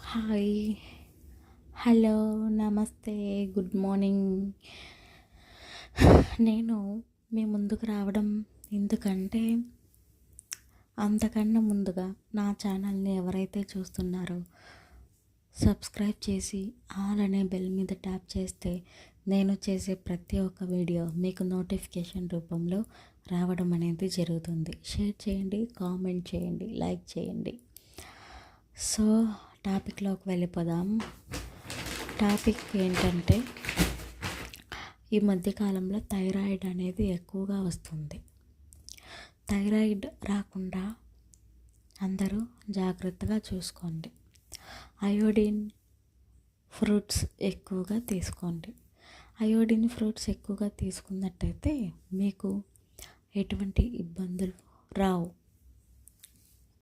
Hi, hello, నమస్తే, good morning. నేను మీ ముందుకు రావడం ఎందుకంటే, అంతకన్నా ముందుగా నా ఛానల్ని ఎవరైతే చూస్తున్నారో సబ్స్క్రైబ్ చేసి ఆల్ అనే బెల్ మీద ట్యాప్ చేస్తే నేను చేసే ప్రతి ఒక్క వీడియో మీకు నోటిఫికేషన్ రూపంలో రావడం అనేది జరుగుతుంది. షేర్ చేయండి, కామెంట్ చేయండి, లైక్ చేయండి. సో టాపిక్లోకి వెళ్ళిపోదాం. టాపిక్ ఏంటంటే, ఈ మధ్యకాలంలో థైరాయిడ్ అనేది ఎక్కువగా వస్తుంది. థైరాయిడ్ రాకుండా అందరూ జాగ్రత్తగా చూసుకోండి. అయోడిన్ ఫ్రూట్స్ ఎక్కువగా తీసుకోండి. అయోడిన్ ఫ్రూట్స్ ఎక్కువగా తీసుకున్నట్టయితే మీకు ఎటువంటి ఇబ్బందులు రావు.